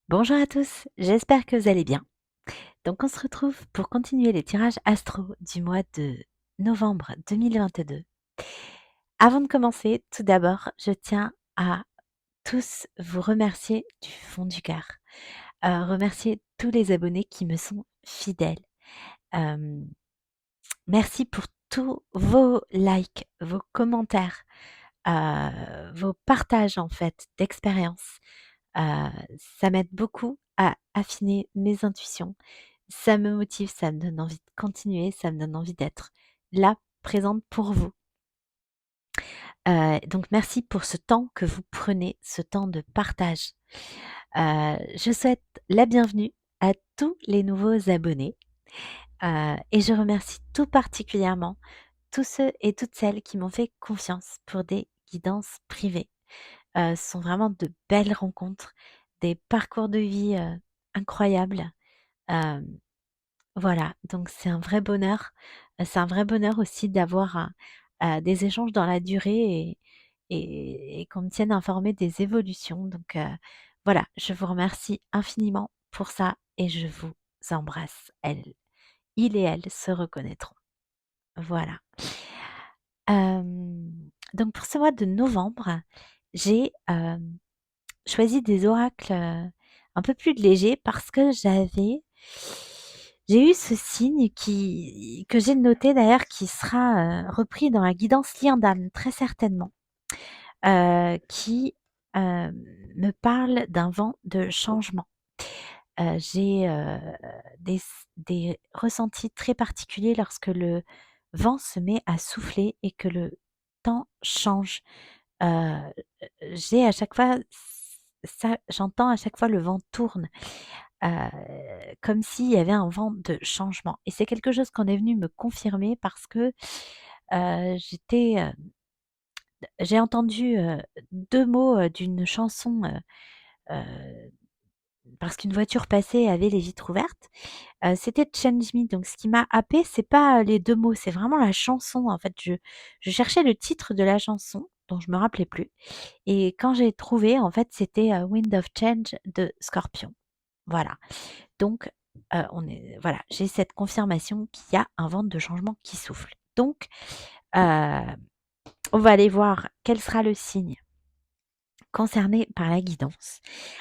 Bonjour à tous, j'espère que vous allez bien. Donc on se retrouve pour continuer les tirages astro du mois de novembre 2022. Avant de commencer, tout d'abord, je tiens à tous vous remercier du fond du cœur. Remercier tous les abonnés qui me sont fidèles. Euh, Merci pour tous vos likes, vos commentaires, vos partages en fait d'expériences. Heu, Ça m'aide beaucoup à affiner mes intuitions. Ça me motive, ça me donne envie de continuer, ça me donne envie d'être là, présente pour vous. Donc merci pour ce temps que vous prenez, ce temps de partage. Je souhaite la bienvenue à tous les nouveaux abonnés, et je remercie tout particulièrement tous ceux et toutes celles qui m'ont fait confiance pour des guidances privées. Ce sont vraiment de belles rencontres, des parcours de vie, incroyables. Hem, voilà, donc c'est un vrai bonheur. C'est un vrai bonheur aussi d'avoir des échanges dans la durée et qu'on me tienne informée des évolutions. Donc voilà, je vous remercie infiniment pour ça et je vous embrasse. Il et elle se reconnaîtront. Voilà. Donc pour ce mois de novembre, j'ai, choisi des oracles, un peu plus légers parce que j'ai eu ce signe que j'ai noté d'ailleurs qui sera, repris dans la guidance Liandam très certainement, qui, me parle d'un vent de changement. J'ai, des ressentis très particuliers lorsque le vent se met à souffler et que le temps change. Heu, j'ai à chaque fois ça j'entends à chaque fois le vent tourne, heu, comme s'il y avait un vent de changement et c'est quelque chose qu'on est venu me confirmer parce que, j'étais, j'ai entendu, 2 mots, d'une chanson, heu, parce qu'une voiture passait et avait les vitres ouvertes. C'était Change Me, donc ce qui m'a happée, c'est pas, les 2 mots, c'est vraiment la chanson, en fait. Je cherchais le titre de la chanson, dont je me rappelais plus et quand j'ai trouvé, en fait, c'était, Wind of Change de Scorpions. Voilà, donc voilà, j'ai cette confirmation qu'il y a un vent de changement qui souffle. Donc heu, on va aller voir quel sera le signe concerné par la guidance.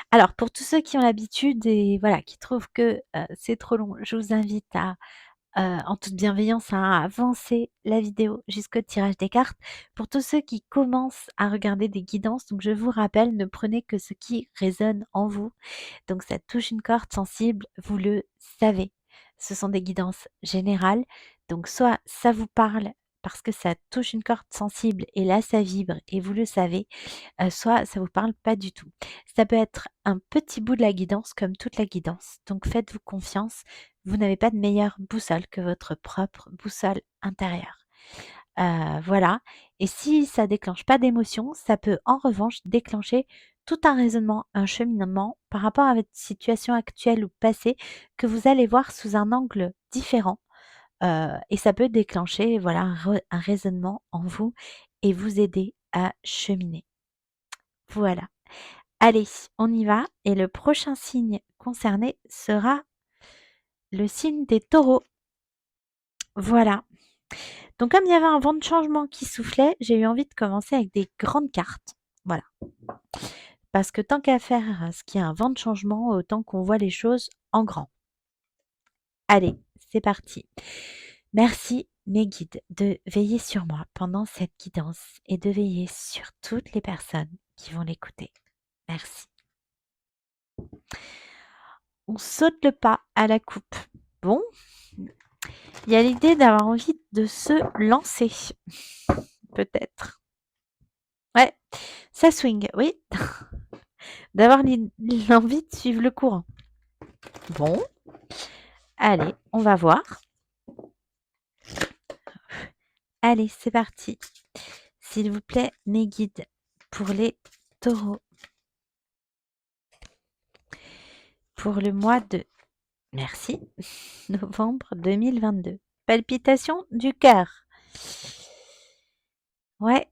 Alors pour tous ceux qui ont l'habitude et voilà, qui trouvent que, c'est trop long, je vous invite à en toute bienveillance, hein, à avancer la vidéo jusqu'au tirage des cartes. Pour tous ceux qui commencent à regarder des guidances, donc je vous rappelle, ne prenez que ce qui résonne en vous. Donc ça touche une corde sensible, vous le savez. Ce sont des guidances générales, donc soit ça vous parle parce que ça touche une corde sensible et là ça vibre et vous le savez, soit ça vous parle pas du tout. Ça peut être un petit bout de la guidance comme toute la guidance, donc faites-vous confiance, vous n'avez pas de meilleure boussole que votre propre boussole intérieure. Voilà, et si ça déclenche pas d'émotion, ça peut en revanche déclencher tout un raisonnement, un cheminement par rapport à votre situation actuelle ou passée que vous allez voir sous un angle différent, et ça peut déclencher voilà un raisonnement en vous et vous aider à cheminer. Voilà. Allez, on y va et le prochain signe concerné sera le signe des taureaux. Voilà. Donc comme il y avait un vent de changement qui soufflait, j'ai eu envie de commencer avec des grandes cartes. Voilà. Parce que tant qu'à faire ce qui est un vent de changement, autant qu'on voit les choses en grand. Allez, c'est parti. Merci mes guides de veiller sur moi pendant cette guidance et de veiller sur toutes les personnes qui vont l'écouter. Merci. On saute le pas à la coupe. Bon, il y a l'idée d'avoir envie de se lancer. Peut-être. Ouais, ça swing, oui. D'avoir l'envie de suivre le courant. Bon, allez, on va voir. Allez, c'est parti. S'il vous plaît, mes guides pour les taureaux. Pour le mois de, merci, novembre 2022. Palpitation du cœur. Ouais,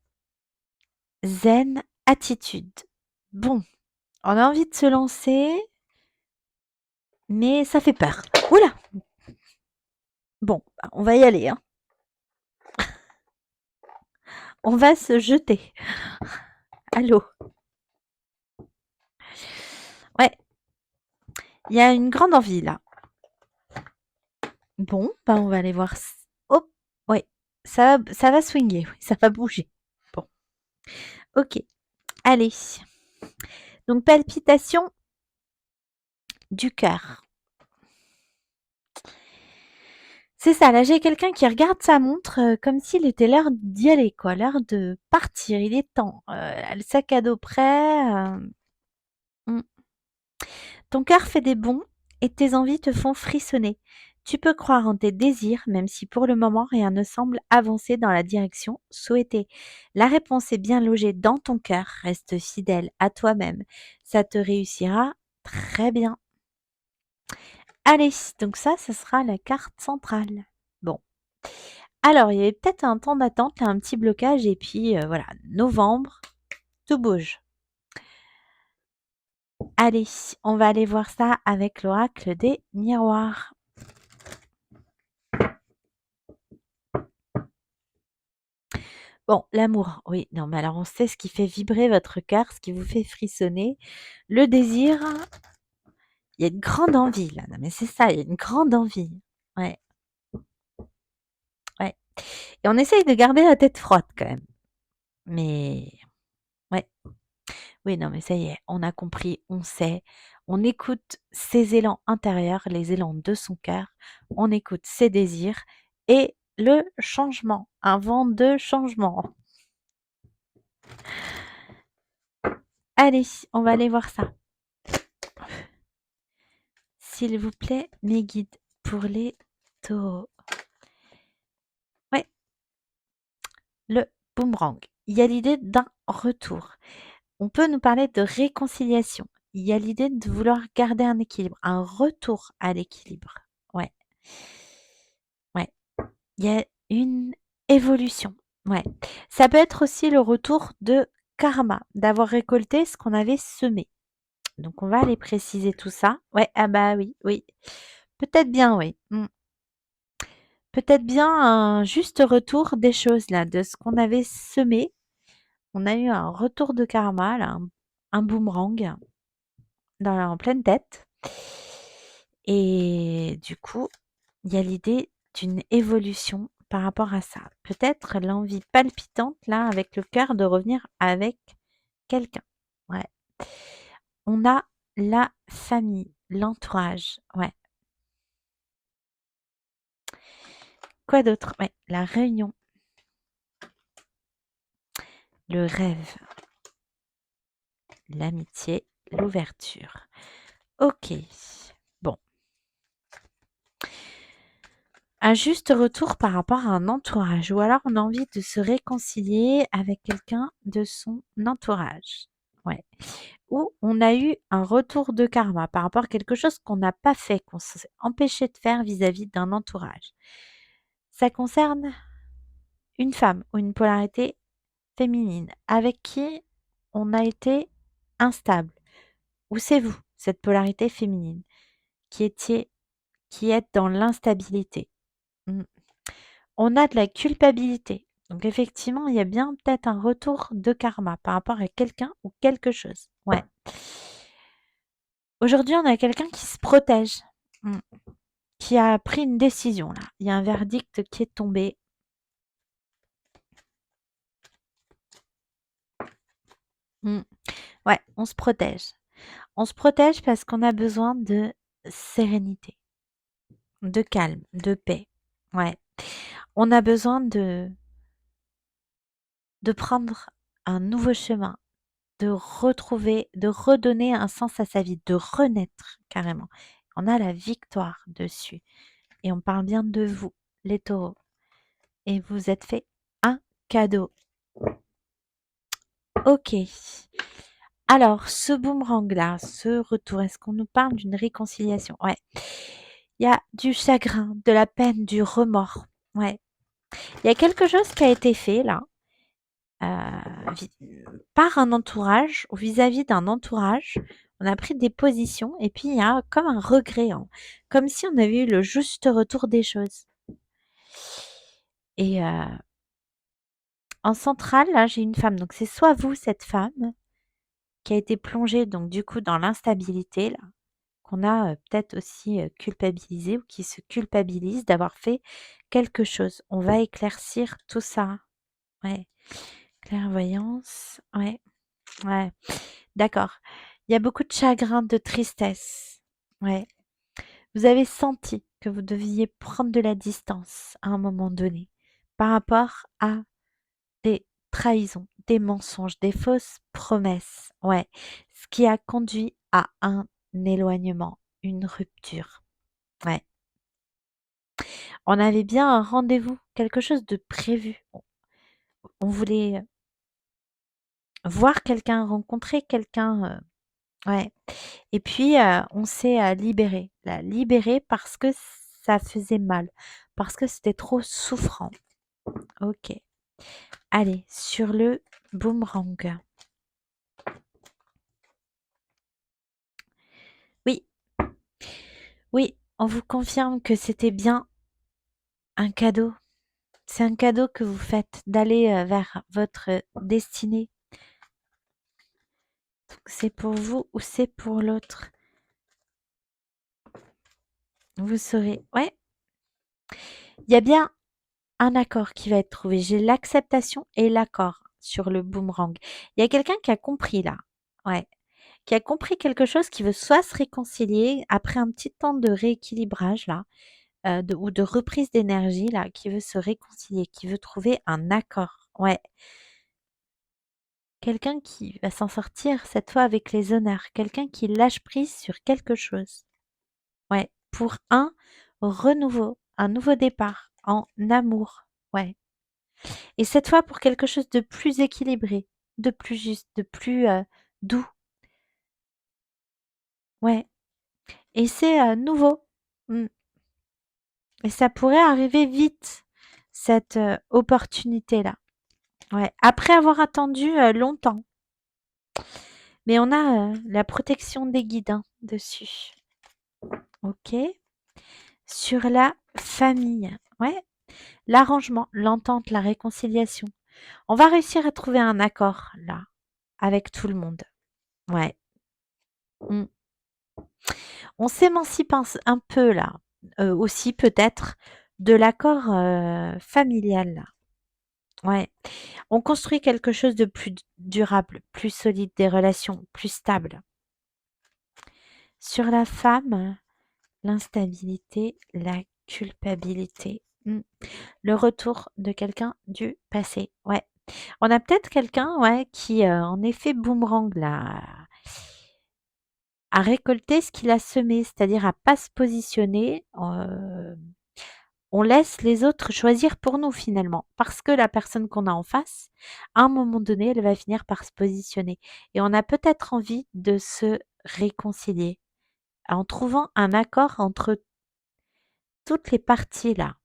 zen attitude. Bon, on a envie de se lancer, mais ça fait peur. Oula! Bon, on va y aller, hein. On va se jeter à l'eau. Ouais, il y a une grande envie là. Bon, bah on va aller voir. Oh, ouais, ça va swinguer, oui, ça va bouger. Bon, ok, allez. Donc palpitation du cœur. C'est ça, là j'ai quelqu'un qui regarde sa montre comme s'il était l'heure d'y aller, quoi, l'heure de partir, il est temps. Le sac à dos prêt. Hmm. Ton cœur fait des bonds et tes envies te font frissonner. Tu peux croire en tes désirs, même si pour le moment rien ne semble avancer dans la direction souhaitée. La réponse est bien logée dans ton cœur. Reste fidèle à toi-même. Ça te réussira très bien. Allez, donc ça sera la carte centrale. Bon. Alors, il y avait peut-être un temps d'attente, là, un petit blocage, et puis voilà, novembre, tout bouge. Allez, on va aller voir ça avec l'oracle des miroirs. Bon, l'amour, oui, non, mais alors on sait ce qui fait vibrer votre cœur, ce qui vous fait frissonner. Le désir, il y a une grande envie là. Non, mais c'est ça, il y a une grande envie. Ouais, ouais. Et on essaye de garder la tête froide quand même. Mais ouais, oui, non, mais ça y est, on a compris, on sait. On écoute ses élans intérieurs, les élans de son cœur. On écoute ses désirs et le changement, un vent de changement. Allez, on va aller voir ça. S'il vous plaît, mes guides pour les taureaux. Ouais, le boomerang. Il y a l'idée d'un retour. On peut nous parler de réconciliation. Il y a l'idée de vouloir garder un équilibre, un retour à l'équilibre. Ouais, ouais. Il y a une évolution. Ouais. Ça peut être aussi le retour de karma, d'avoir récolté ce qu'on avait semé. Donc on va aller préciser tout ça. Ouais, ah bah oui, oui. Peut-être bien, oui. Peut-être bien un juste retour des choses là, de ce qu'on avait semé. On a eu un retour de karma, là, un boomerang en pleine tête. Et du coup, il y a l'idée d'une évolution par rapport à ça. Peut-être l'envie palpitante là, avec le cœur, de revenir avec quelqu'un. Ouais. On a la famille, l'entourage. Ouais. Quoi d'autre? Ouais, la réunion, le rêve, l'amitié, l'ouverture. Ok. Bon. Un juste retour par rapport à un entourage, ou alors on a envie de se réconcilier avec quelqu'un de son entourage. Ouais. Ou on a eu un retour de karma par rapport à quelque chose qu'on n'a pas fait, qu'on s'est empêché de faire vis-à-vis d'un entourage. Ça concerne une femme ou une polarité féminine avec qui on a été instable. Ou c'est vous, cette polarité féminine, qui êtes dans l'instabilité. Mm. On a de la culpabilité. Donc effectivement, il y a bien peut-être un retour de karma par rapport à quelqu'un ou quelque chose. Ouais. Aujourd'hui, on a quelqu'un qui se protège, mm, qui a pris une décision là. Il y a un verdict qui est tombé. Mm. Ouais, on se protège. On se protège parce qu'on a besoin de sérénité, de calme, de paix. Ouais. On a besoin de prendre un nouveau chemin, de retrouver, de redonner un sens à sa vie, de renaître carrément. On a la victoire dessus. Et on parle bien de vous, les taureaux. Et vous êtes fait un cadeau. Ok. Alors, ce boomerang-là, ce retour, est-ce qu'on nous parle d'une réconciliation? Ouais. Il y a du chagrin, de la peine, du remords. Ouais. Il y a quelque chose qui a été fait là, par un entourage ou vis-à-vis d'un entourage On a pris des positions et puis il y a comme un regret, hein, comme si on avait eu le juste retour des choses. Et en centrale, là, j'ai une femme. Donc c'est soit vous, cette femme, qui a été plongée donc du coup dans l'instabilité, là, qu'on a peut-être aussi culpabilisé ou qui se culpabilise d'avoir fait quelque chose. On va éclaircir tout ça. Ouais. Clairvoyance. Ouais. Ouais. D'accord. Il y a beaucoup de chagrin, de tristesse. Ouais. Vous avez senti que vous deviez prendre de la distance à un moment donné par rapport à des trahisons, des mensonges, des fausses promesses. Ouais. Ce qui a conduit à un éloignement, une rupture. Ouais. On avait bien un rendez-vous, quelque chose de prévu. On voulait voir quelqu'un, rencontrer quelqu'un. Ouais. Et puis, on s'est libéré. Là, libéré parce que ça faisait mal, parce que c'était trop souffrant. Ok. Allez, sur le boomerang. Oui, oui, on vous confirme que c'était bien un cadeau. C'est un cadeau que vous faites d'aller vers votre destinée. Donc, c'est pour vous ou c'est pour l'autre. Vous saurez. Ouais, il y a bien un accord qui va être trouvé. J'ai l'acceptation et l'accord sur le boomerang. Il y a quelqu'un qui a compris là. Ouais. Qui a compris quelque chose, qui veut soit se réconcilier après un petit temps de rééquilibrage là, ou de reprise d'énergie là, qui veut se réconcilier, qui veut trouver un accord. Ouais. Quelqu'un qui va s'en sortir cette fois avec les honneurs. Quelqu'un qui lâche prise sur quelque chose. Ouais. Pour un renouveau, un nouveau départ en amour. Ouais. Et cette fois pour quelque chose de plus équilibré, de plus juste, de plus doux. Ouais. Et c'est nouveau. Mm. Et ça pourrait arriver vite, cette opportunité-là. Ouais. Après avoir attendu longtemps. Mais on a la protection des guides hein, dessus. Ok. Sur la famille. Ouais. L'arrangement, l'entente, la réconciliation. On va réussir à trouver un accord là, avec tout le monde. Ouais. Mm. On s'émancipe un peu là, aussi peut-être de l'accord familial là. Ouais. On construit quelque chose de plus durable, plus solide, des relations plus stables. Sur la femme, l'instabilité, la culpabilité. Le retour de quelqu'un du passé. Ouais. On a peut-être quelqu'un, ouais, qui, en effet boomerang là, a récolté ce qu'il a semé, c'est-à-dire à pas se positionner, on laisse les autres choisir pour nous finalement. Parce que la personne qu'on a en face, à un moment donné, elle va finir par se positionner. Et on a peut-être envie de se réconcilier en trouvant un accord entre toutes les parties là.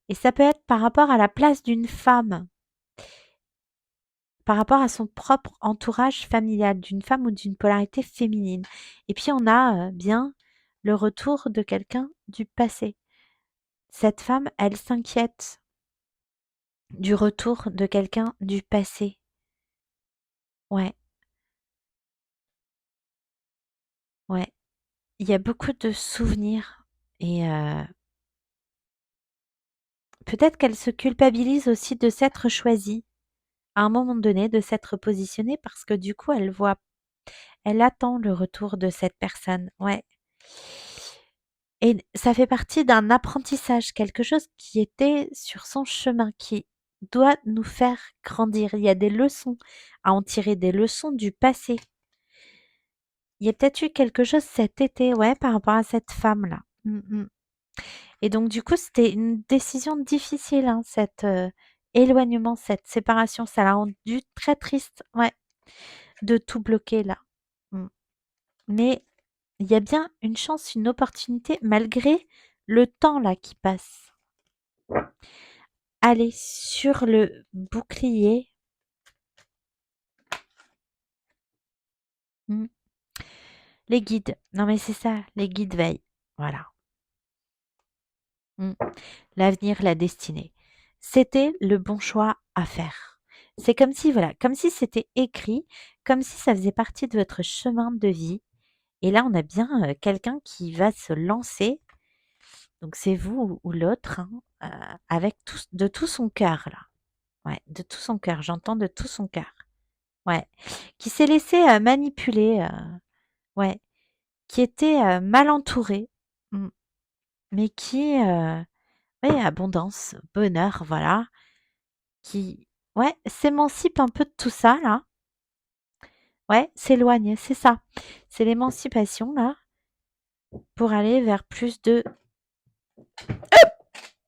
Et ça peut être par rapport à la place d'une femme, par rapport à son propre entourage familial, d'une femme ou d'une polarité féminine. Et puis on a bien le retour de quelqu'un du passé. Cette femme, elle s'inquiète du retour de quelqu'un du passé. Ouais, ouais. Il y a beaucoup de souvenirs et peut-être qu'elle se culpabilise aussi de s'être choisie à un moment donné, de s'être positionnée parce que du coup, elle attend le retour de cette personne. Ouais. Et ça fait partie d'un apprentissage, quelque chose qui était sur son chemin, qui doit nous faire grandir. Il y a des leçons à en tirer, des leçons du passé. Il y a peut-être eu quelque chose cet été, ouais, par rapport à cette femme-là. Et donc du coup, c'était une décision difficile, hein, cet, éloignement, cette séparation. Ça l'a rendue très triste, ouais, de tout bloquer là. Mmh. Mais il y a bien une chance, une opportunité malgré le temps là qui passe. Allez, sur le bouclier. Mmh. Les guides. Non, mais c'est ça, les guides veillent. Voilà. Mmh. L'avenir, la destinée. C'était le bon choix à faire. C'est comme si, voilà, comme si c'était écrit, comme si ça faisait partie de votre chemin de vie. Et là, on a bien quelqu'un qui va se lancer. Donc, c'est vous ou l'autre, hein, avec de tout son cœur, là. Ouais, de tout son cœur. J'entends de tout son cœur. Ouais. Qui s'est laissé manipuler. Ouais. Qui était mal entouré. Mm. Mais qui, ouais, abondance, bonheur, voilà. Qui, ouais, s'émancipe un peu de tout ça, là. Ouais, s'éloigne, c'est ça. C'est l'émancipation, là, pour aller vers plus de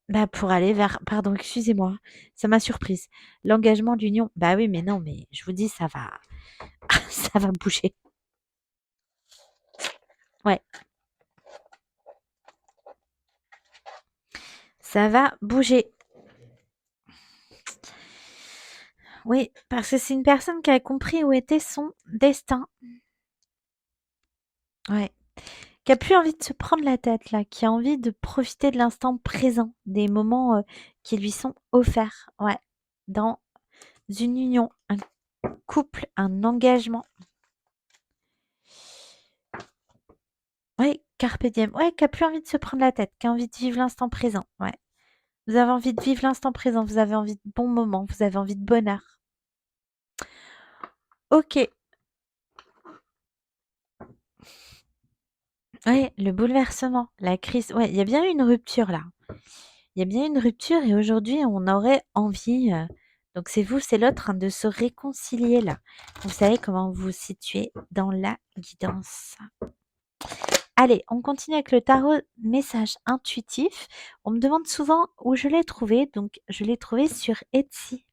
bah, pour aller vers pardon, excusez-moi, ça m'a surprise. L'engagement, l'union, bah, oui, mais non, mais je vous dis, ça va ça va bouger. Ouais, ça va bouger. Oui, parce que c'est une personne qui a compris où était son destin. Ouais, qui a plus envie de se prendre la tête, là, qui a envie de profiter de l'instant présent, des moments, qui lui sont offerts. Ouais, dans une union, un couple, un engagement. Ouais, carpe diem. Ouais, qui a plus envie de se prendre la tête, qui a envie de vivre l'instant présent. Ouais. Vous avez envie de vivre l'instant présent, vous avez envie de bons moments, vous avez envie de bonheur. OK. Ouais, le bouleversement, la crise. Ouais, il y a bien eu une rupture là. Il y a bien eu une rupture et aujourd'hui, on aurait envie, donc c'est vous, c'est l'autre, hein, de se réconcilier là. Vous savez comment vous vous situez dans la guidance. Allez, on continue avec le tarot message intuitif. On me demande souvent où je l'ai trouvé, donc je l'ai trouvé sur Etsy.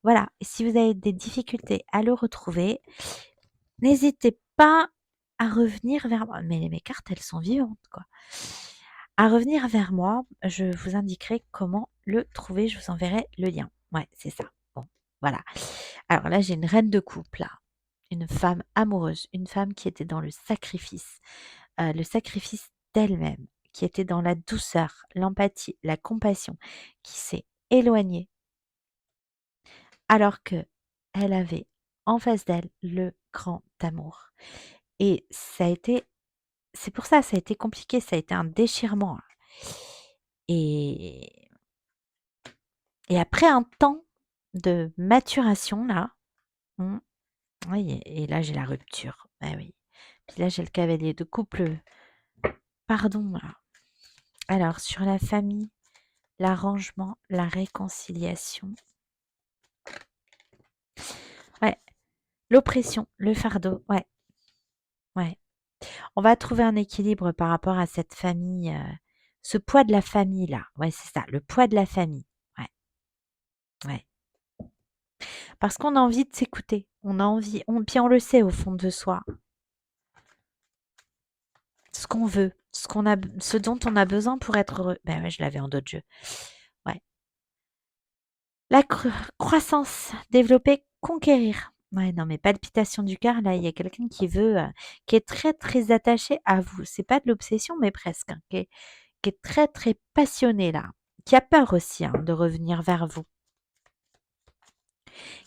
Voilà, et si vous avez des difficultés à le retrouver, n'hésitez pas à revenir vers moi. Mais mes cartes, elles sont vivantes, quoi. À revenir vers moi, je vous indiquerai comment le trouver, je vous enverrai le lien. Ouais, c'est ça. Bon, voilà. Alors là, j'ai une reine de couple, là. Une femme amoureuse, une femme qui était dans le sacrifice d'elle-même, qui était dans la douceur, l'empathie, la compassion, qui s'est éloignée alors que elle avait en face d'elle le grand amour. Et c'est pour ça, ça a été compliqué, ça a été un déchirement. Et, et après un temps de maturation, là, mmh, oui, et là j'ai la rupture. Ah oui. Puis là j'ai le cavalier de couple. Pardon, là. Alors, sur la famille, l'arrangement, la réconciliation. Ouais, l'oppression, le fardeau. Ouais, ouais. On va trouver un équilibre par rapport à cette famille, ce poids de la famille là. Ouais, c'est ça, le poids de la famille. Ouais, ouais. Parce qu'on a envie de s'écouter. On a envie, puis on le sait au fond de soi, ce qu'on veut, ce dont on a besoin pour être heureux. Ben ouais, je l'avais en d'autres jeux. Ouais. La croissance, développer, conquérir. Ouais, non, mais palpitation du cœur, là, il y a quelqu'un qui veut, qui est très, très attaché à vous. C'est pas de l'obsession, mais presque, hein, qui est très, très passionné, là. Qui a peur aussi, hein, de revenir vers vous.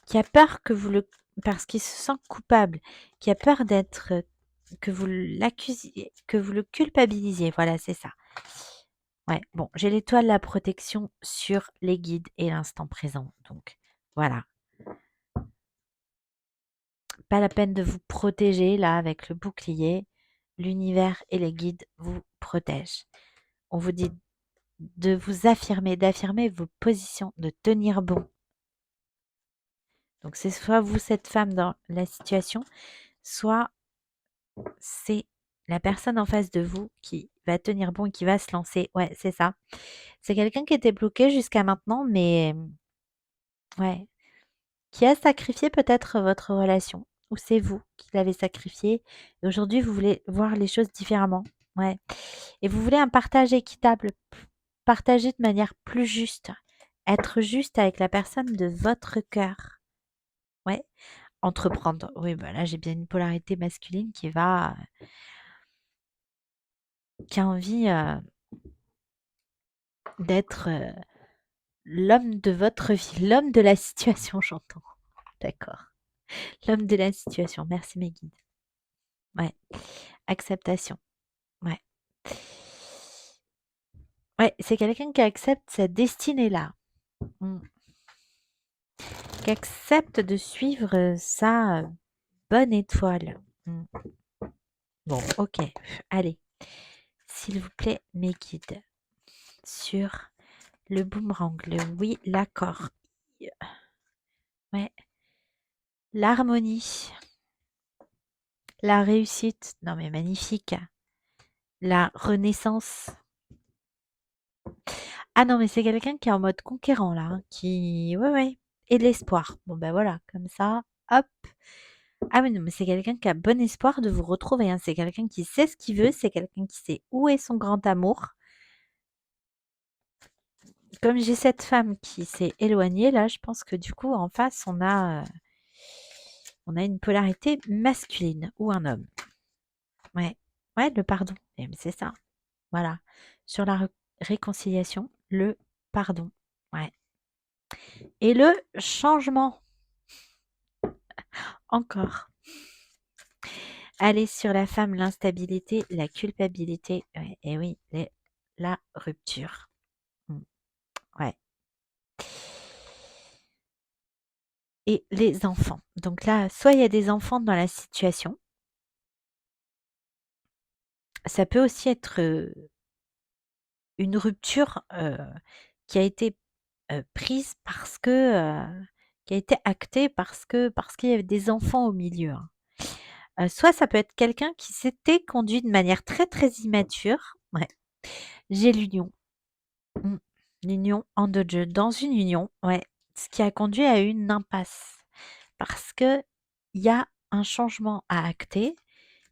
Qui a peur que vous le, parce qu'il se sent coupable. Qui a peur d'être, que vous l'accusiez, que vous le culpabilisiez. Voilà, c'est ça. Ouais, bon, j'ai l'étoile de la protection sur les guides et l'instant présent. Donc, voilà. Pas la peine de vous protéger là avec le bouclier. L'univers et les guides vous protègent. On vous dit de vous affirmer, d'affirmer vos positions, de tenir bon. Donc c'est soit vous, cette femme dans la situation, soit c'est la personne en face de vous qui va tenir bon et qui va se lancer. Ouais, c'est ça. C'est quelqu'un qui était bloqué jusqu'à maintenant, mais ouais, qui a sacrifié peut-être votre relation. Ou c'est vous qui l'avez sacrifié. Et aujourd'hui, vous voulez voir les choses différemment. Ouais. Et vous voulez un partage équitable, partager de manière plus juste. Être juste avec la personne de votre cœur. Ouais. Entreprendre. Oui, bah là, j'ai bien une polarité masculine qui a envie d'être l'homme de votre vie, l'homme de la situation, j'entends. D'accord. L'homme de la situation. Merci, mes guides. Ouais. Acceptation. Ouais. Ouais, c'est quelqu'un qui accepte sa destinée là. Mm. Qui accepte de suivre sa bonne étoile. Mm. Bon, ok. Allez. S'il vous plaît, mes guides. Sur le boomerang, le oui, l'accord. Ouais. L'harmonie. La réussite. Non mais magnifique. La renaissance. Ah non, mais c'est quelqu'un qui est en mode conquérant là, hein, qui ouais, ouais et de l'espoir. Bon ben voilà, comme ça, hop. Ah oui, non, mais c'est quelqu'un qui a bon espoir de vous retrouver, hein. C'est quelqu'un qui sait ce qu'il veut, c'est quelqu'un qui sait où est son grand amour. Comme j'ai cette femme qui s'est éloignée là, je pense que du coup en face on a une polarité masculine ou un homme. Ouais. Ouais, le pardon. Mais c'est ça. Voilà. Sur la réconciliation, le pardon. Ouais. Et le changement. Encore. Aller sur la femme, l'instabilité, la culpabilité. Ouais, et oui, la rupture. Mm, ouais. Et les enfants. Donc là, soit il y a des enfants dans la situation. Ça peut aussi être une rupture qui a été prise parce que qui a été actée parce qu'il y avait des enfants au milieu, hein. Soit ça peut être quelqu'un qui s'était conduit de manière très, très immature. Ouais, j'ai l'union. Mmh. L'union en 2 jeux. Dans une union, ouais, ce qui a conduit à une impasse. Parce qu'il y a un changement à acter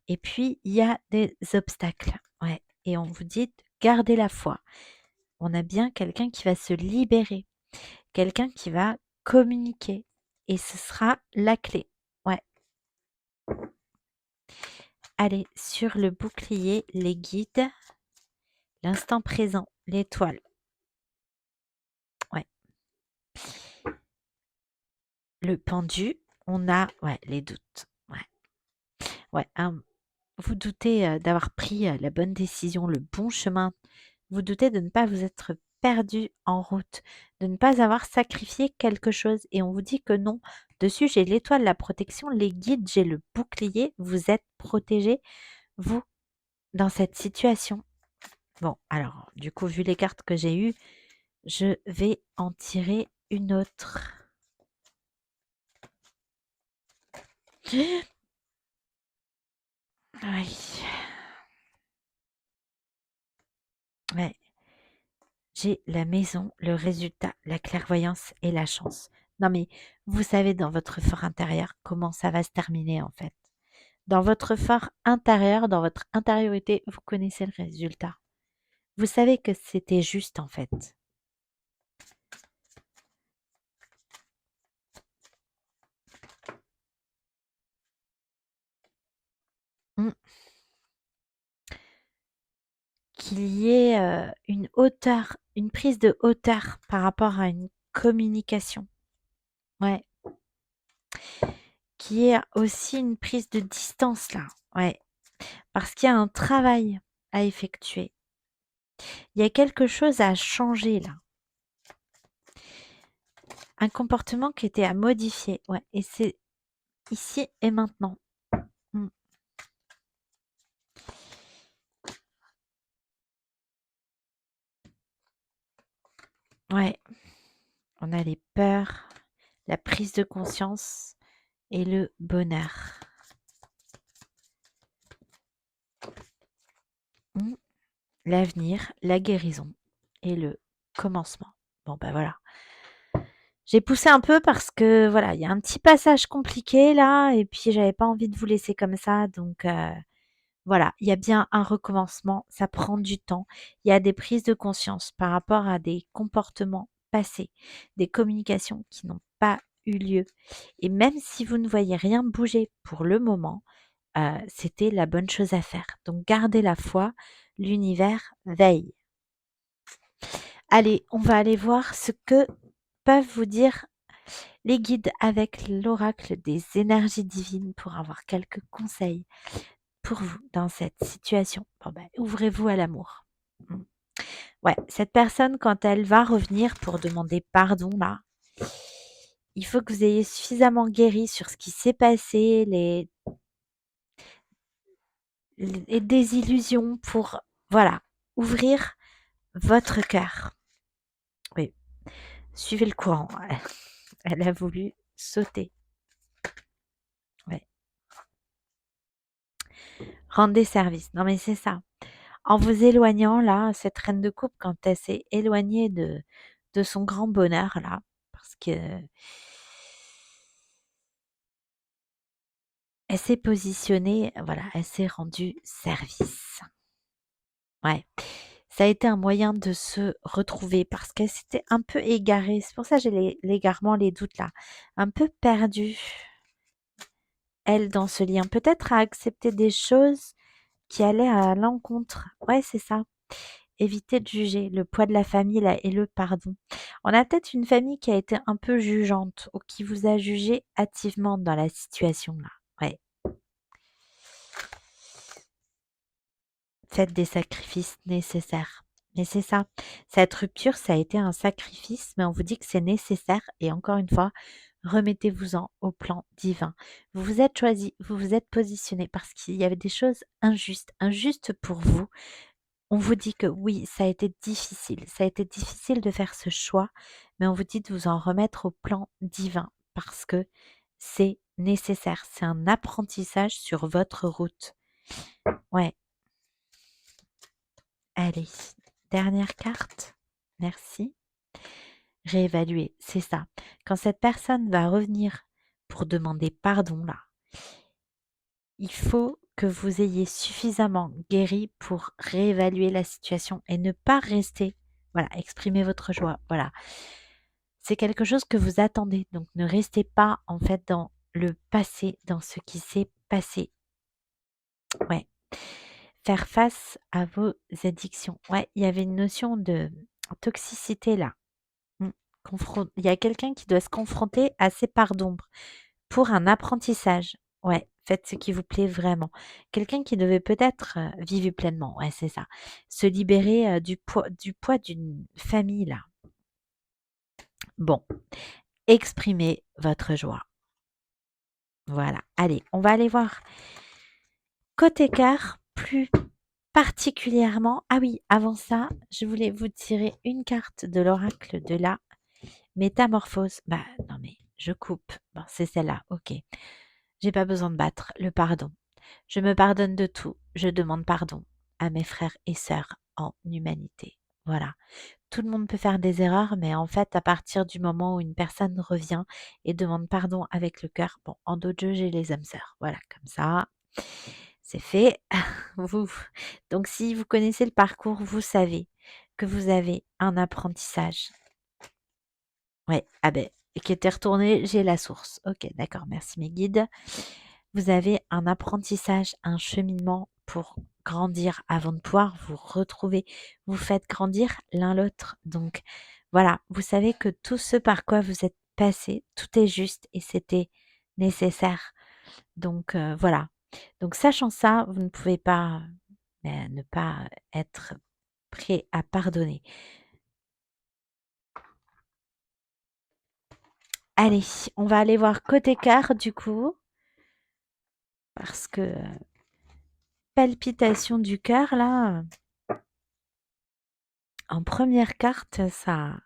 et puis il y a des obstacles. Ouais, et on vous dit de garder la foi. On a bien quelqu'un qui va se libérer, quelqu'un qui va communiquer et ce sera la clé. Ouais. Allez, sur le bouclier, les guides, l'instant présent, l'étoile. Ouais. Le pendu, on a ouais, les doutes. Ouais. Ouais, vous doutez d'avoir pris la bonne décision, le bon chemin. Vous doutez de ne pas vous être perdu en route, de ne pas avoir sacrifié quelque chose. Et on vous dit que non. Dessus, j'ai l'étoile, la protection, les guides, j'ai le bouclier. Vous êtes protégé, vous, dans cette situation. Bon, alors, du coup, vu les cartes que j'ai eues, je vais en tirer une autre. Oui. Ouais. J'ai la maison, le résultat, la clairvoyance et la chance. Non mais vous savez dans votre fort intérieur comment ça va se terminer en fait. Dans votre fort intérieur, dans votre intériorité, vous connaissez le résultat. Vous savez que c'était juste en fait. Mm. Qu'il y ait une hauteur, une prise de hauteur par rapport à une communication. Ouais. Qu'il y ait aussi une prise de distance là. Ouais. Parce qu'il y a un travail à effectuer. Il y a quelque chose à changer là. Un comportement qui était à modifier. Ouais. Et c'est ici et maintenant. Mm. Ouais. On a les peurs, la prise de conscience et le bonheur. Mm. L'avenir, la guérison et le commencement. Bon ben voilà. J'ai poussé un peu parce que voilà, il y a un petit passage compliqué là et puis j'avais pas envie de vous laisser comme ça donc voilà, il y a bien un recommencement, ça prend du temps. Il y a des prises de conscience par rapport à des comportements passés, des communications qui n'ont pas eu lieu. Et même si vous ne voyez rien bouger pour le moment, c'était la bonne chose à faire. Donc gardez la foi, l'univers veille. Allez, on va aller voir ce que peuvent vous dire les guides avec l'oracle des énergies divines pour avoir quelques conseils pour vous dans cette situation. Bon ben, ouvrez-vous à l'amour. Ouais, cette personne, quand elle va revenir pour demander pardon, là, il faut que vous ayez suffisamment guéri sur ce qui s'est passé, les désillusions pour, voilà, ouvrir votre cœur. Oui, suivez le courant. Elle a voulu sauter. Ouais. Rendez service. Non mais c'est ça. En vous éloignant là, cette reine de coupe, quand elle s'est éloignée de son grand bonheur là, parce que elle s'est positionnée, voilà, elle s'est rendue service. Ouais. Ça a été un moyen de se retrouver parce qu'elle s'était un peu égarée. C'est pour ça que j'ai l'égarement, les doutes là. Un peu perdue, elle, dans ce lien. Peut-être à accepter des choses qui allaient à l'encontre. Ouais, c'est ça. Éviter de juger, le poids de la famille là et le pardon. On a peut-être une famille qui a été un peu jugeante ou qui vous a jugé hâtivement dans la situation là. Ouais. Faites des sacrifices nécessaires. Mais c'est ça. Cette rupture, ça a été un sacrifice, mais on vous dit que c'est nécessaire. Et encore une fois, remettez-vous-en au plan divin. Vous vous êtes choisi, vous vous êtes positionné parce qu'il y avait des choses injustes, injustes pour vous. On vous dit que oui, ça a été difficile. Ça a été difficile de faire ce choix, mais on vous dit de vous en remettre au plan divin parce que c'est nécessaire. C'est un apprentissage sur votre route. Ouais. Allez, dernière carte. Merci. Réévaluer, c'est ça. Quand cette personne va revenir pour demander pardon, là, il faut que vous ayez suffisamment guéri pour réévaluer la situation et ne pas rester, voilà, exprimer votre joie. Voilà. C'est quelque chose que vous attendez. Donc, ne restez pas, en fait, dans le passé, dans ce qui s'est passé. Ouais. Faire face à vos addictions. Ouais, il y avait une notion de toxicité là. Mmh. Il y a quelqu'un qui doit se confronter à ses parts d'ombre pour un apprentissage. Ouais, faites ce qui vous plaît vraiment. Quelqu'un qui devait peut-être vivre pleinement. Ouais, c'est ça. Se libérer du poids d'une famille là. Bon, exprimez votre joie. Voilà. Allez, on va aller voir côté cœur plus particulièrement. Ah oui, avant ça, je voulais vous tirer une carte de l'oracle de la métamorphose. Bah non mais je coupe. Bon, c'est celle-là. Ok. J'ai pas besoin de battre. Le pardon. Je me pardonne de tout. Je demande pardon à mes frères et sœurs en humanité. Voilà. Tout le monde peut faire des erreurs, mais en fait, à partir du moment où une personne revient et demande pardon avec le cœur, bon, en d'autres jeux, j'ai les âmes sœurs. Voilà, comme ça, c'est fait. Vous. Donc, si vous connaissez le parcours, vous savez que vous avez un apprentissage. Ouais, ah ben, et qui était retourné, j'ai la source. Ok, d'accord, merci mes guides. Vous avez un apprentissage, un cheminement pour grandir avant de pouvoir vous retrouver. Vous faites grandir l'un l'autre. Donc voilà, vous savez que tout ce par quoi vous êtes passé, tout est juste et c'était nécessaire. Donc voilà. Donc sachant ça, vous ne pouvez pas ne pas être prêt à pardonner. Allez, on va aller voir côté cœur du coup, parce que palpitation du cœur là, en première carte, ça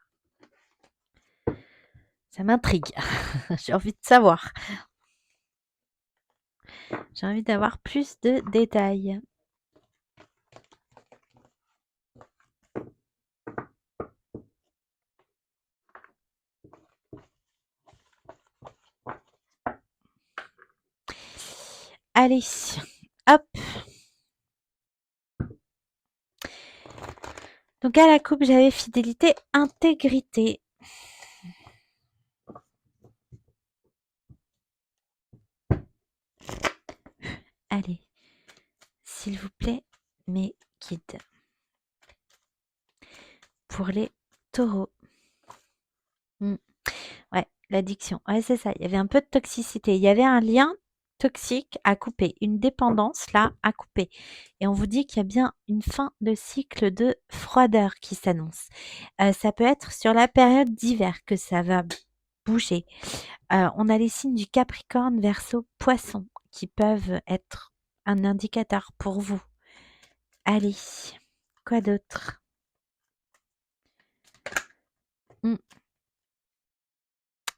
m'intrigue. J'ai envie de savoir. J'ai envie d'avoir plus de détails. Allez, hop. Donc à la coupe, j'avais fidélité, intégrité. Allez, s'il vous plaît, mes guides. Pour les taureaux. Mmh. Ouais, l'addiction. Ouais, c'est ça. Il y avait un peu de toxicité. Il y avait un lien toxique à couper, une dépendance là à couper. Et on vous dit qu'il y a bien une fin de cycle de froideur qui s'annonce. Ça peut être sur la période d'hiver que ça va bouger. On a les signes du Capricorne, Verseau, Poisson qui peuvent être un indicateur pour vous. Allez, quoi d'autre? Mmh.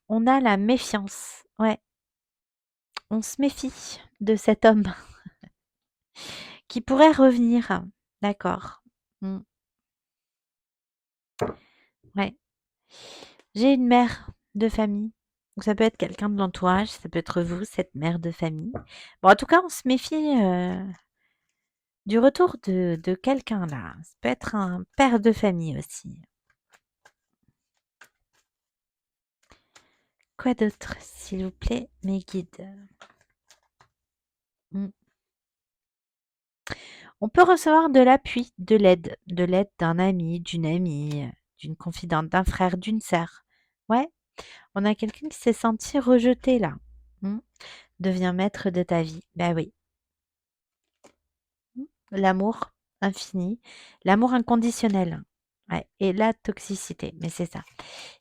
On a la méfiance. Ouais, on se méfie de cet homme qui pourrait revenir. D'accord. Mmh. Ouais. J'ai une mère de famille. Donc ça peut être quelqu'un de l'entourage, ça peut être vous, cette mère de famille. Bon, en tout cas, on se méfie du retour de quelqu'un là. Ça peut être un père de famille aussi. Quoi d'autre, s'il vous plaît, mes guides? Mmh. On peut recevoir de l'appui, de l'aide d'un ami, d'une amie, d'une confidente, d'un frère, d'une sœur. Ouais, on a quelqu'un qui s'est senti rejeté là. Mmh. Devient maître de ta vie. Bah oui. Mmh. L'amour infini, l'amour inconditionnel. Ouais, et la toxicité, mais c'est ça.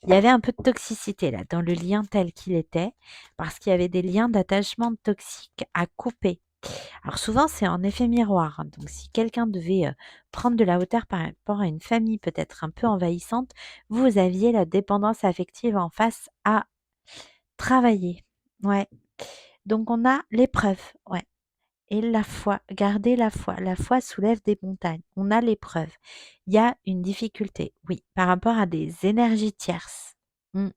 Il y avait un peu de toxicité là dans le lien tel qu'il était, parce qu'il y avait des liens d'attachement toxiques à couper. Alors souvent, c'est en effet miroir, hein, donc si quelqu'un devait, prendre de la hauteur par rapport à une famille peut-être un peu envahissante, vous aviez la dépendance affective en face à travailler. Ouais, donc on a l'épreuve, ouais, et la foi, garder la foi. La foi soulève des montagnes. On a l'épreuve. Il y a une difficulté, oui, par rapport à des énergies tierces. Mmh.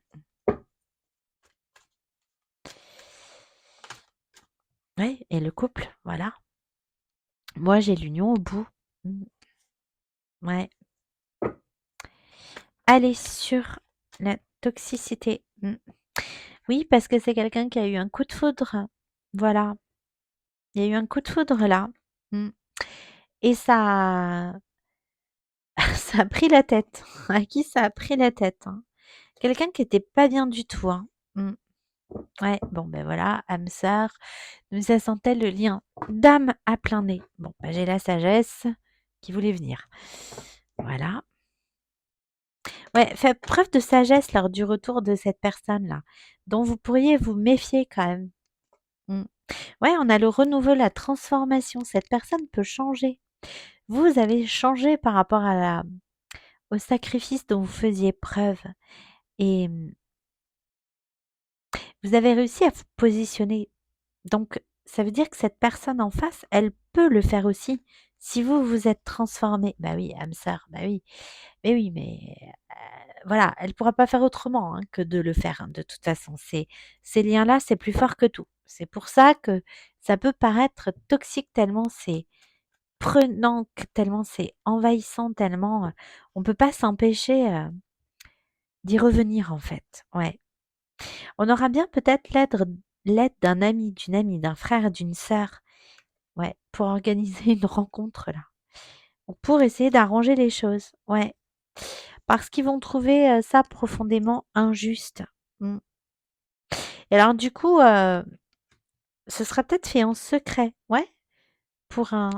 Ouais, et le couple, voilà. Moi, j'ai l'union au bout. Mmh. Ouais. Aller sur la toxicité. Mmh. Oui, parce que c'est quelqu'un qui a eu un coup de foudre. Voilà, il y a eu un coup de foudre là. Mmh. Et ça ça a pris la tête. À qui ça a pris la tête, hein? Quelqu'un qui était pas bien du tout, hein. Mmh. Ouais, bon, ben voilà, âme sœur, nous ça sentait le lien d'âme à plein nez. Bon, bah, j'ai la sagesse qui voulait venir. Voilà. Ouais, faites preuve de sagesse lors du retour de cette personne-là, dont vous pourriez vous méfier quand même. Mmh. Ouais, on a le renouveau, la transformation. Cette personne peut changer. Vous avez changé par rapport à au sacrifice dont vous faisiez preuve et vous avez réussi à vous positionner. Donc, ça veut dire que cette personne en face, elle peut le faire aussi. Si vous vous êtes transformé, bah oui, âme sœur, bah oui, mais oui, mais voilà, elle pourra pas faire autrement hein, que de le faire. Hein, de toute façon, ces liens-là, c'est plus fort que tout. C'est pour ça que ça peut paraître toxique tellement c'est prenant, tellement c'est envahissant, tellement on peut pas s'empêcher d'y revenir en fait. Ouais. On aura bien peut-être l'aide d'un ami, d'une amie, d'un frère, d'une sœur, ouais, pour organiser une rencontre là. Ou pour essayer d'arranger les choses, ouais. Parce qu'ils vont trouver, ça profondément injuste. Mmh. Et alors du coup, ce sera peut-être fait en secret, ouais, pour un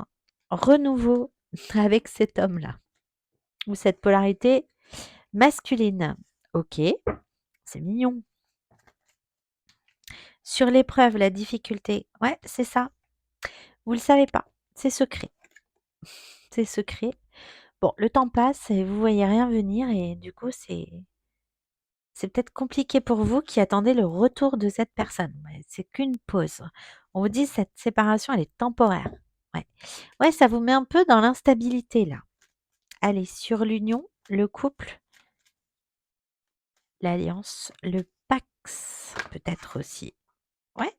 renouveau avec cet homme-là ou cette polarité masculine. OK, c'est mignon. Sur l'épreuve, la difficulté, ouais, c'est ça. Vous le savez pas, c'est secret. C'est secret. Bon, le temps passe et vous voyez rien venir et du coup, c'est peut-être compliqué pour vous qui attendez le retour de cette personne. Ouais, c'est qu'une pause. On vous dit cette séparation, elle est temporaire. Ouais. Ouais, ça vous met un peu dans l'instabilité là. Allez, sur l'union, le couple, l'alliance, le pax, peut-être aussi. Ouais.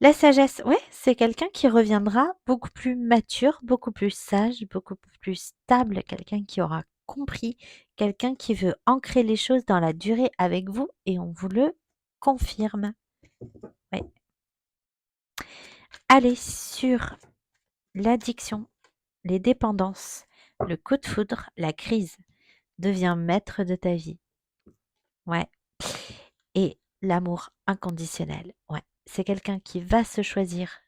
La sagesse, ouais, c'est quelqu'un qui reviendra beaucoup plus mature, beaucoup plus sage, beaucoup plus stable, quelqu'un qui aura compris, quelqu'un qui veut ancrer les choses dans la durée avec vous et on vous le confirme. Ouais. Aller sur l'addiction, les dépendances, le coup de foudre, la crise. Deviens maître de ta vie. Ouais. Et l'amour inconditionnel. Ouais. C'est quelqu'un qui va se choisir,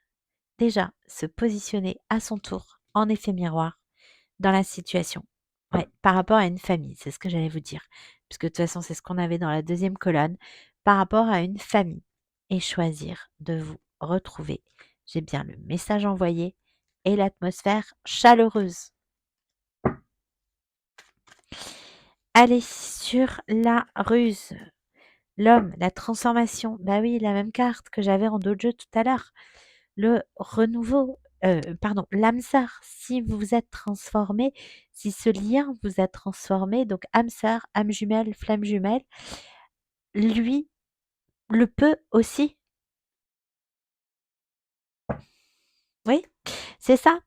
déjà se positionner à son tour en effet miroir dans la situation. Ouais, par rapport à une famille, c'est ce que j'allais vous dire. Puisque de toute façon, c'est ce qu'on avait dans la deuxième colonne. Par rapport à une famille. Et choisir de vous retrouver. J'ai bien le message envoyé et l'atmosphère chaleureuse. Allez sur la ruse. L'homme, la transformation. Bah oui, la même carte que j'avais en dojo tout à l'heure. Le renouveau, pardon, l'âme sœur. Si vous vous êtes transformé, si ce lien vous a transformé, donc âme sœur, âme jumelle, flamme jumelle, lui le peut aussi. Oui, c'est ça.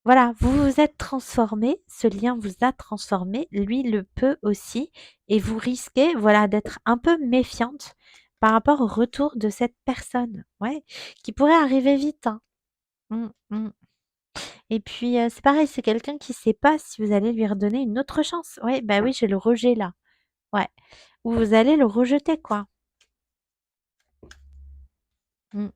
Voilà, vous vous êtes transformé, ce lien vous a transformé, lui le peut aussi, et vous risquez, voilà, d'être un peu méfiante par rapport au retour de cette personne, ouais, qui pourrait arriver vite, hein. Mmh, mmh. Et puis, c'est pareil, c'est quelqu'un qui sait pas si vous allez lui redonner une autre chance. Ouais, bah oui, j'ai le rejet là. Ouais. Ou vous allez le rejeter, quoi. Mmh.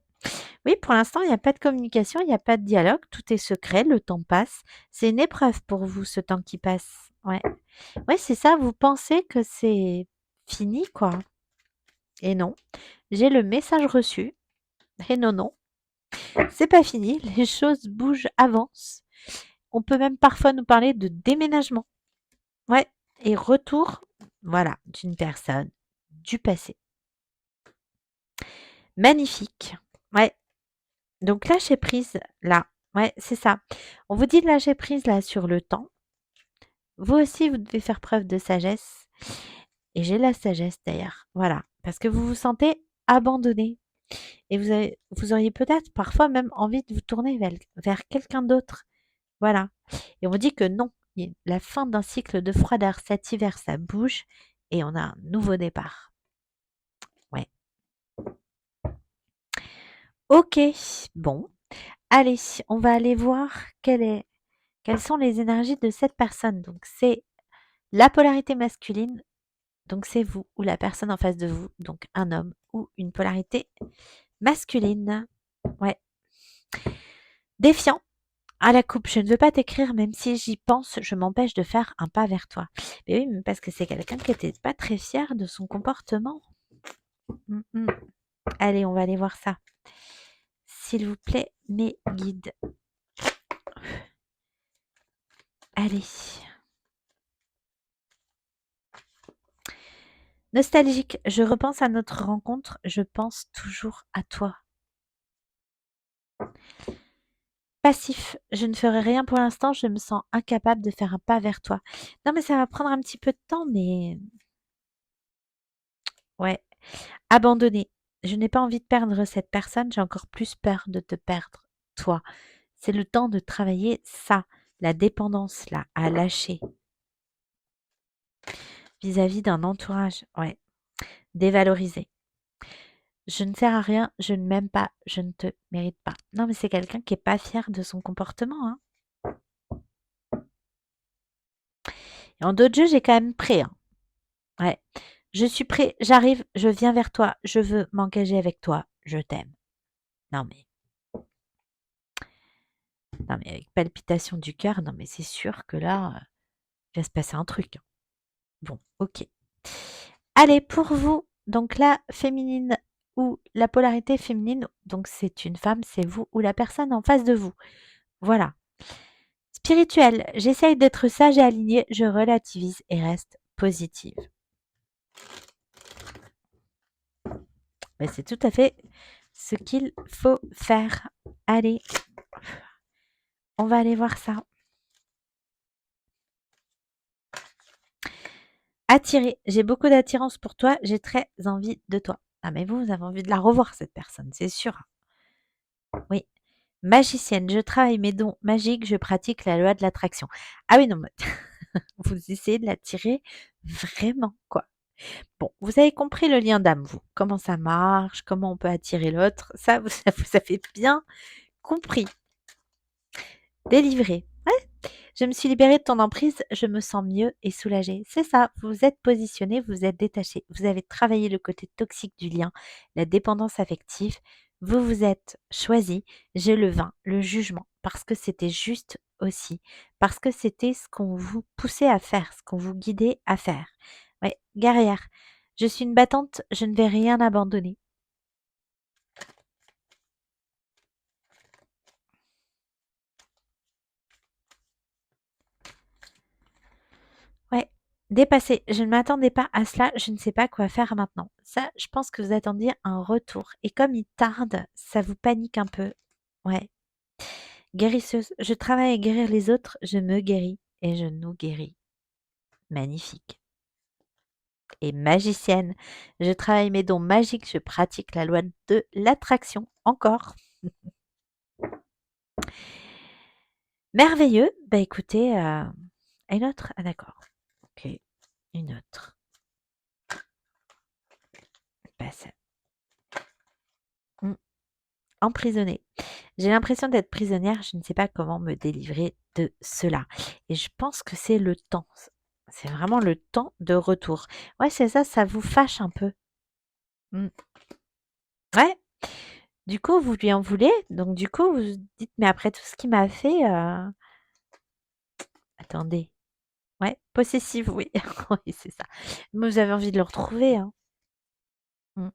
Oui, pour l'instant, il y a pas de communication, il y a pas de dialogue, tout est secret, le temps passe. C'est une épreuve pour vous, ce temps qui passe. Ouais. Ouais, c'est ça, vous pensez que c'est fini, quoi. Et non. J'ai le message reçu. Et non, non. C'est pas fini. Les choses bougent, avancent. On peut même parfois nous parler de déménagement. Ouais. Et retour, voilà, d'une personne du passé. Magnifique. Ouais. Donc lâcher prise, là. Ouais, c'est ça. On vous dit de lâcher prise, là, sur le temps. Vous aussi, vous devez faire preuve de sagesse. Et j'ai la sagesse, d'ailleurs. Voilà. Parce que vous vous sentez abandonné. Et vous auriez peut-être parfois même envie de vous tourner vers quelqu'un d'autre. Voilà. Et on vous dit que non. La fin d'un cycle de froideur, cet hiver, ça bouge et on a un nouveau départ. Ouais. Ok. Bon. Allez, on va aller voir quelles sont les énergies de cette personne. Donc, c'est la polarité masculine. Donc, c'est vous ou la personne en face de vous. Donc, un homme ou une polarité masculine. Ouais. Défiant. À la coupe, je ne veux pas t'écrire, même si j'y pense, je m'empêche de faire un pas vers toi. Mais oui, mais parce que c'est quelqu'un qui n'était pas très fier de son comportement. Mm, mm. Allez, on va aller voir ça. S'il vous plaît, mes guides. Allez. Nostalgique, je repense à notre rencontre, je pense toujours à toi. Passif, je ne ferai rien pour l'instant, je me sens incapable de faire un pas vers toi. Non, mais ça va prendre un petit peu de temps, mais ouais. Abandonné, je n'ai pas envie de perdre cette personne, j'ai encore plus peur de te perdre, toi. C'est le temps de travailler ça, la dépendance là, à lâcher vis-à-vis d'un entourage, ouais. Dévalorisé. Je ne sers à rien, je ne m'aime pas, je ne te mérite pas. Non, mais c'est quelqu'un qui est pas fier de son comportement, hein. Et en d'autres jeux, j'ai quand même prêt, hein. Ouais. Je suis prêt, j'arrive, je viens vers toi, je veux m'engager avec toi, je t'aime. Non mais, non mais avec palpitation du cœur, non mais c'est sûr que là, il va se passer un truc, hein. Bon, ok. Allez, pour vous, donc la féminine ou la polarité féminine, donc c'est une femme, c'est vous ou la personne en face de vous. Voilà. Spirituel, j'essaye d'être sage et alignée, je relativise et reste positive. Mais c'est tout à fait ce qu'il faut faire. Allez, on va aller voir ça. Attirer, j'ai beaucoup d'attirance pour toi, j'ai très envie de toi. Ah mais vous avez envie de la revoir cette personne, c'est sûr. Oui. Magicienne, je travaille mes dons magiques, je pratique la loi de l'attraction. Ah oui, non, mais vous essayez de l'attirer vraiment, quoi. Bon, vous avez compris le lien d'âme, vous. Comment ça marche, comment on peut attirer l'autre. Ça, vous avez bien compris. Délivré. Je me suis libérée de ton emprise, je me sens mieux et soulagée. C'est ça, vous vous êtes positionné, vous vous êtes détaché, vous avez travaillé le côté toxique du lien, la dépendance affective, vous vous êtes choisi, je le vins, le jugement, parce que c'était juste aussi, parce que c'était ce qu'on vous poussait à faire, ce qu'on vous guidait à faire. Ouais, guerrière, je suis une battante, je ne vais rien abandonner. Ouais, dépassé. Je ne m'attendais pas à cela, je ne sais pas quoi faire maintenant. Ça, je pense que vous attendiez un retour. Et comme il tarde, ça vous panique un peu. Ouais. Guérisseuse. Je travaille à guérir les autres, je me guéris et je nous guéris. Magnifique. Et magicienne. Je travaille mes dons magiques, je pratique la loi de l'attraction. Encore. Merveilleux. Bah écoutez, une autre. Ah d'accord. Ok. Une autre. Bah, ça- Hmm. Emprisonnée. J'ai l'impression d'être prisonnière, je ne sais pas comment me délivrer de cela. Et je pense que c'est le temps. C'est vraiment le temps de retour. Ouais, c'est ça, ça vous fâche un peu. Mm. Ouais, du coup, vous lui en voulez. Donc, du coup, vous vous dites, mais après tout ce qu'il m'a fait, attendez. Ouais, possessive, oui. Oui, c'est ça. Mais vous avez envie de le retrouver, hein. Mm.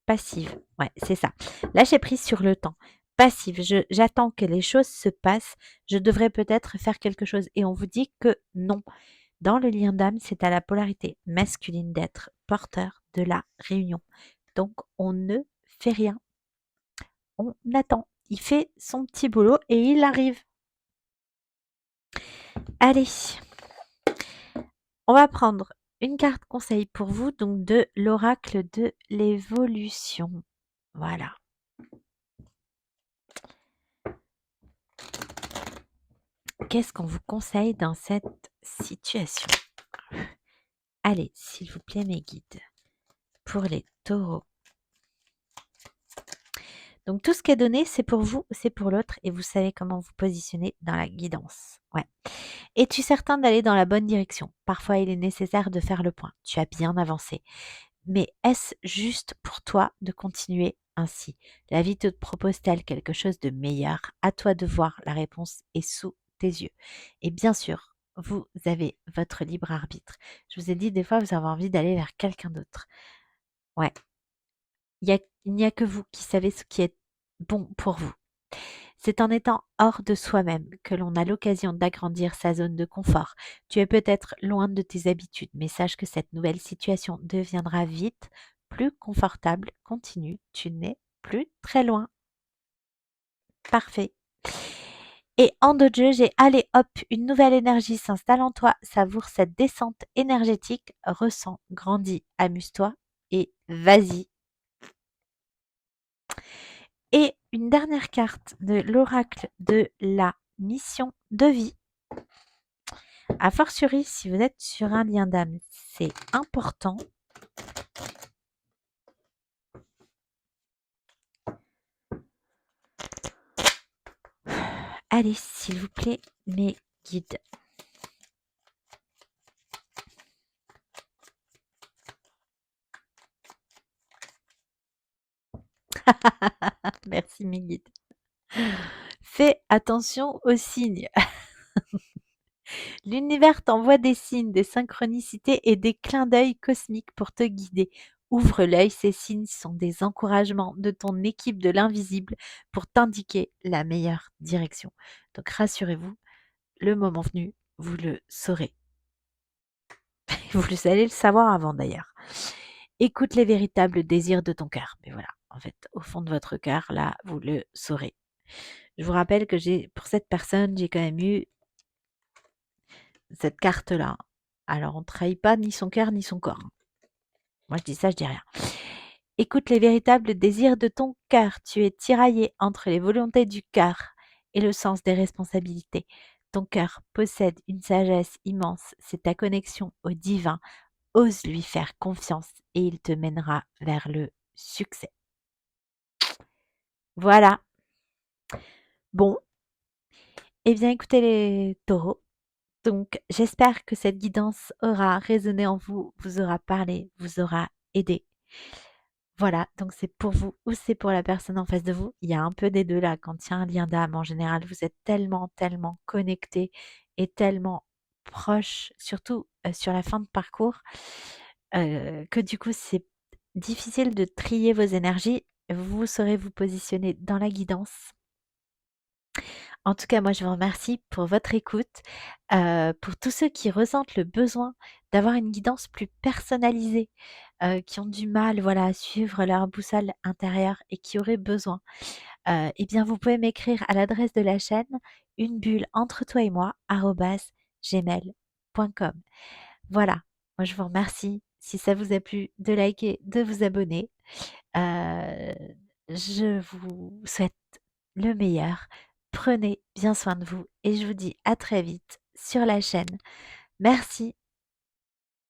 Passive, ouais, c'est ça. Lâcher prise sur le temps. Passive, j'attends que les choses se passent. Je devrais peut-être faire quelque chose. Et on vous dit que non. Dans le lien d'âme, c'est à la polarité masculine d'être porteur de la réunion. Donc, on ne fait rien. On attend. Il fait son petit boulot et il arrive. Allez, on va prendre une carte conseil pour vous, donc de l'oracle de l'évolution. Voilà. Qu'est-ce qu'on vous conseille dans cette situation? Allez, s'il vous plaît, mes guides, pour les taureaux. Donc tout ce qui est donné, c'est pour vous, c'est pour l'autre, et vous savez comment vous positionner dans la guidance. Ouais. Es-tu certain d'aller dans la bonne direction? Parfois, il est nécessaire de faire le point. Tu as bien avancé. Mais est-ce juste pour toi de continuer ainsi? La vie te propose-t-elle quelque chose de meilleur? À toi de voir, la réponse est sous tes yeux. Et bien sûr, vous avez votre libre arbitre. Je vous ai dit, des fois, vous avez envie d'aller vers quelqu'un d'autre. Ouais, il n'y a que vous qui savez ce qui est bon pour vous. C'est en étant hors de soi-même que l'on a l'occasion d'agrandir sa zone de confort. Tu es peut-être loin de tes habitudes, mais sache que cette nouvelle situation deviendra vite plus confortable. Continue, tu n'es plus très loin. Parfait. Et en dos de jeu, j'ai allez hop, une nouvelle énergie s'installe en toi. Savoure cette descente énergétique. Ressens, grandis, amuse-toi et vas-y. Et une dernière carte de l'oracle de la mission de vie. A fortiori, si vous êtes sur un lien d'âme, c'est important. Allez, s'il vous plaît, mes guides. Merci, mes guides. Fais attention aux signes. L'univers t'envoie des signes, des synchronicités et des clins d'œil cosmiques pour te guider. Ouvre l'œil, ces signes sont des encouragements de ton équipe de l'invisible pour t'indiquer la meilleure direction. Donc rassurez-vous, le moment venu, vous le saurez. Vous allez le savoir avant d'ailleurs. Écoute les véritables désirs de ton cœur. Mais voilà, en fait, au fond de votre cœur, là, vous le saurez. Je vous rappelle que pour cette personne, j'ai quand même eu cette carte-là. Alors, on ne trahit pas ni son cœur ni son corps. Moi, je dis ça, je dis rien. Écoute les véritables désirs de ton cœur. Tu es tiraillé entre les volontés du cœur et le sens des responsabilités. Ton cœur possède une sagesse immense. C'est ta connexion au divin ose lui faire confiance et il te mènera vers le succès. Voilà. Bon, eh bien écoutez les taureaux, donc j'espère que cette guidance aura résonné en vous, vous aura parlé, vous aura aidé. Voilà, donc c'est pour vous ou c'est pour la personne en face de vous. Il y a un peu des 2 là, quand il y a un lien d'âme en général, vous êtes tellement, tellement connectés et tellement proches, surtout, sur la fin de parcours, que du coup c'est difficile de trier vos énergies. Vous saurez vous positionner dans la guidance. En tout cas, moi, je vous remercie pour votre écoute. Pour tous ceux qui ressentent le besoin d'avoir une guidance plus personnalisée, qui ont du mal, voilà, à suivre leur boussole intérieure et qui auraient besoin, eh bien, vous pouvez m'écrire à l'adresse de la chaîne une bulle entre toi et moi @gmail.com. Voilà, moi, je vous remercie. Si ça vous a plu, de liker, de vous abonner. Heu, je vous souhaite le meilleur. Prenez bien soin de vous et je vous dis à très vite sur la chaîne. Merci.